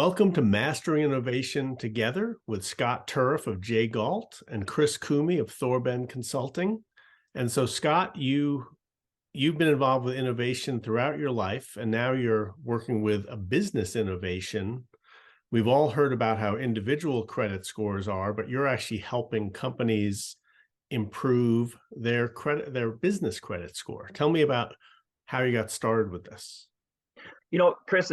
Welcome to Mastering Innovation Together with Scott Turriff of J Galt and Chris Koomey of Thorben Consulting. And so, Scott, you've been involved with innovation throughout your life, and now you're working with a business innovation. We've all heard about how individual credit scores are, but you're actually helping companies improve their business credit score. Tell me about how you got started with this. Chris,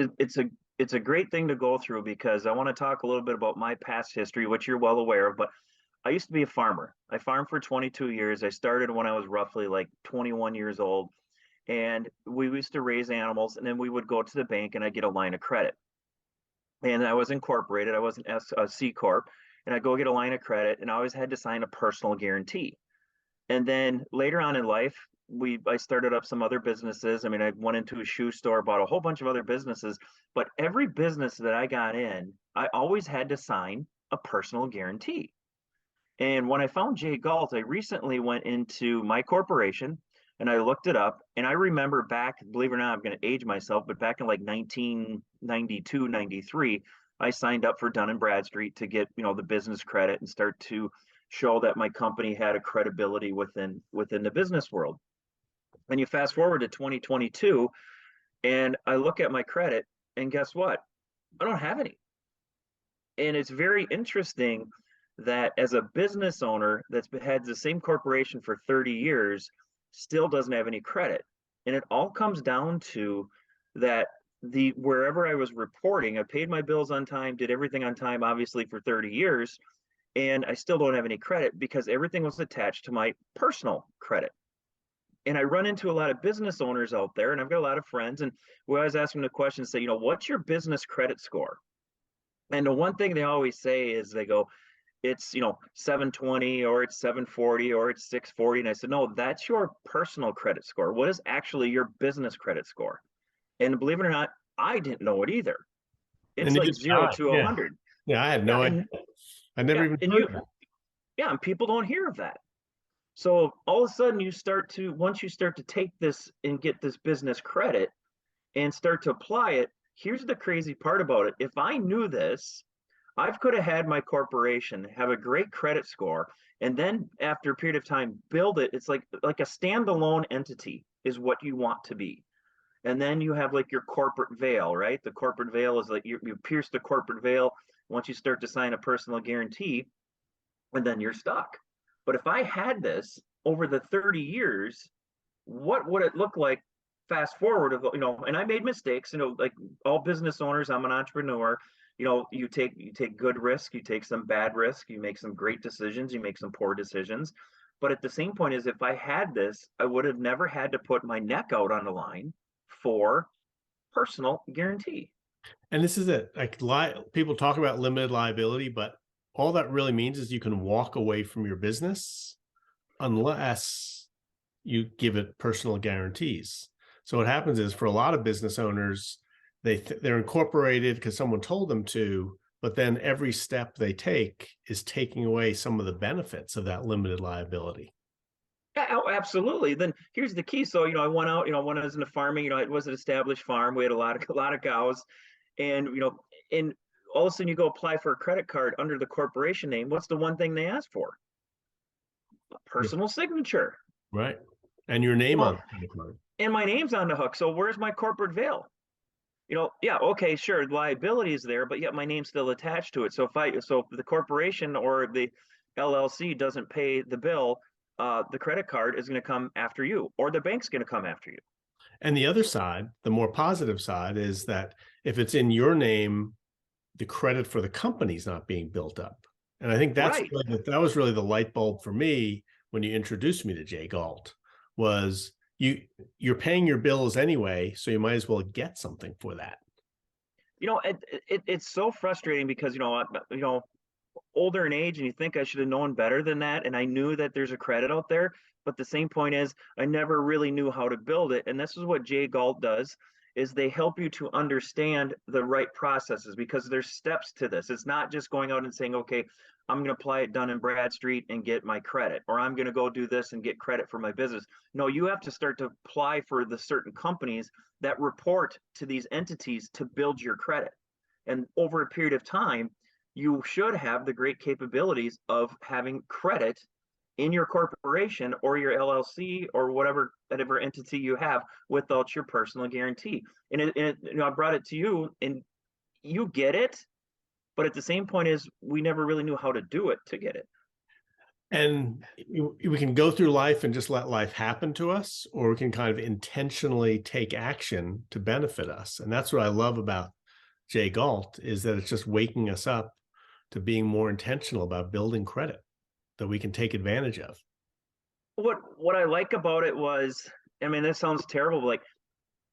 it's a great thing to go through because I want to talk a little bit about my past history, which you're well aware of, but I used to be a farmer. I farmed for 22 years. I started when I was roughly like 21 years old, and we used to raise animals, and then we would go to the bank and I'd get a line of credit. And I was incorporated. I was a C Corp, and I'd go get a line of credit, and I always had to sign a personal guarantee. And then later on in life, I started up some other businesses. I mean, I went into a shoe store, bought a whole bunch of other businesses, but every business that I got in, I always had to sign a personal guarantee. And when I found J Galt, I recently went into my corporation and I looked it up. And I remember back, believe it or not, I'm going to age myself, but back in like 1992, 93, I signed up for Dun & Bradstreet to get, the business credit and start to show that my company had a credibility within the business world. And you fast forward to 2022, and I look at my credit, and guess what? I don't have any. And it's very interesting that as a business owner that's had the same corporation for 30 years, still doesn't have any credit. And it all comes down to that wherever I was reporting, I paid my bills on time, did everything on time, obviously for 30 years, and I still don't have any credit because everything was attached to my personal credit. And I run into a lot of business owners out there, and I've got a lot of friends, and we always ask them the question, say, what's your business credit score? And the one thing they always say is they go, it's, 720 or it's 740 or it's 640. And I said, no, that's your personal credit score. What is actually your business credit score? And believe it or not, I didn't know it either. It's like 0 to 100. Yeah, I had no idea. I never even heard of that. Yeah, and people don't hear of that. So all of a sudden once you start to take this and get this business credit and start to apply it, here's the crazy part about it. If I knew this, I could have had my corporation have a great credit score, and then after a period of time, build it. It's like a standalone entity is what you want to be. And then you have like your corporate veil, right? The corporate veil is like you pierce the corporate veil once you start to sign a personal guarantee, and then you're stuck. But if I had this over the 30 years, what would it look like fast forward of, and I made mistakes, like all business owners, I'm an entrepreneur, you take good risk, you take some bad risk, you make some great decisions, you make some poor decisions. But at the same point is if I had this, I would have never had to put my neck out on the line for personal guarantee. And this is it. Like people talk about limited liability, but all that really means is you can walk away from your business unless you give it personal guarantees. So what happens is for a lot of business owners, they're incorporated because someone told them to, but then every step they take is taking away some of the benefits of that limited liability. Yeah, absolutely. Then here's the key. So, I went out, when I was in the farming, it was an established farm. We had a lot of cows, and, and all of a sudden you go apply for a credit card under the corporation name. What's the one thing they ask for? A personal signature. Right. And your name on the credit card. And my name's on the hook. So where's my corporate veil? Yeah, okay, sure, liability is there, but yet my name's still attached to it. So if the corporation or the LLC doesn't pay the bill, the credit card is going to come after you, or the bank's going to come after you. And the other side, the more positive side, is that if it's in your name, the credit for the company's not being built up. And I think that was really the light bulb for me when you introduced me to J Galt, was you're paying your bills anyway, so you might as well get something for that. It's so frustrating because older in age, and you think I should have known better than that, and I knew that there's a credit out there, but the same point is I never really knew how to build it. And this is what J Galt does, is they help you to understand the right processes, because there's steps to this. It's not just going out and saying, okay, I'm going to apply it Dun & Bradstreet and get my credit, or I'm going to go do this and get credit for my business. No, you have to start to apply for the certain companies that report to these entities to build your credit. And over a period of time, you should have the great capabilities of having credit in your corporation or your LLC or whatever entity you have without your personal guarantee. And I brought it to you, and you get it, but at the same point is we never really knew how to do it to get it. And we can go through life and just let life happen to us, or we can kind of intentionally take action to benefit us. And that's what I love about J Galt, is that it's just waking us up to being more intentional about building credit that we can take advantage of. What I like about it was, I mean, this sounds terrible, but like,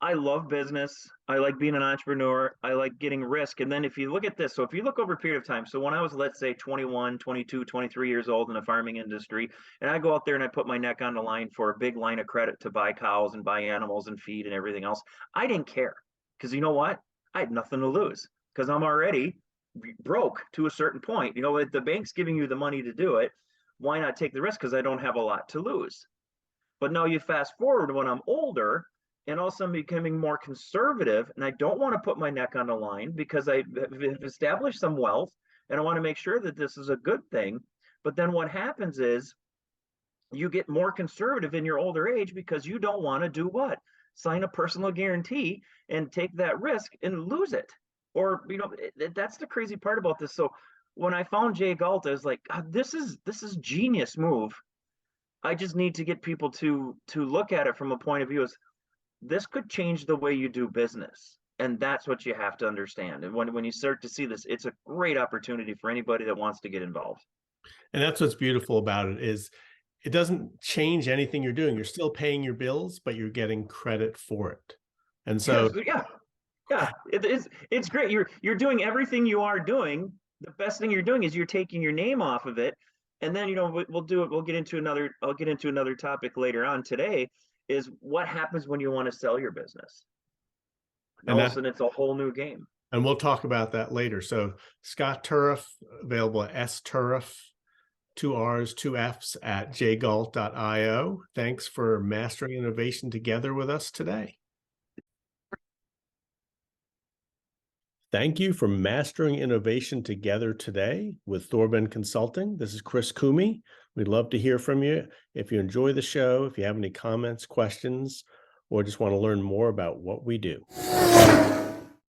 I love business. I like being an entrepreneur. I like getting risk. And then if you look at this, so if you look over a period of time, so when I was, let's say 21, 22, 23 years old in the farming industry, and I go out there and I put my neck on the line for a big line of credit to buy cows and buy animals and feed and everything else, I didn't care. Because you know what? I had nothing to lose because I'm already broke to a certain point. You know, if the bank's giving you the money to do it, why not take the risk? Because I don't have a lot to lose. But now you fast forward when I'm older, and also I'm becoming more conservative, and I don't want to put my neck on the line because I've established some wealth, and I want to make sure that this is a good thing. But then what happens is you get more conservative in your older age because you don't want to do what? Sign a personal guarantee and take that risk and lose it. Or, you know, that's the crazy part about this. So when I found J Galt, I was like, God, this is genius move. I just need to get people to look at it from a point of view as this could change the way you do business. And that's what you have to understand. And when you start to see this, it's a great opportunity for anybody that wants to get involved. And that's what's beautiful about it, is it doesn't change anything you're doing. You're still paying your bills, but you're getting credit for it. And so, yeah, it's great. You're doing everything you are doing. The best thing you're doing is you're taking your name off of it. And then, you know, I'll get into another topic later on today, is what happens when you want to sell your business. All of a sudden, it's a whole new game. And we'll talk about that later. So Scott Turriff, available at sturriff, 2 R's, 2 F's at jgalt.io. Thanks for mastering innovation together with us today. Thank you for mastering innovation together today with Thorben Consulting. This is Chris Koomey. We'd love to hear from you. If you enjoy the show, if you have any comments, questions, or just want to learn more about what we do.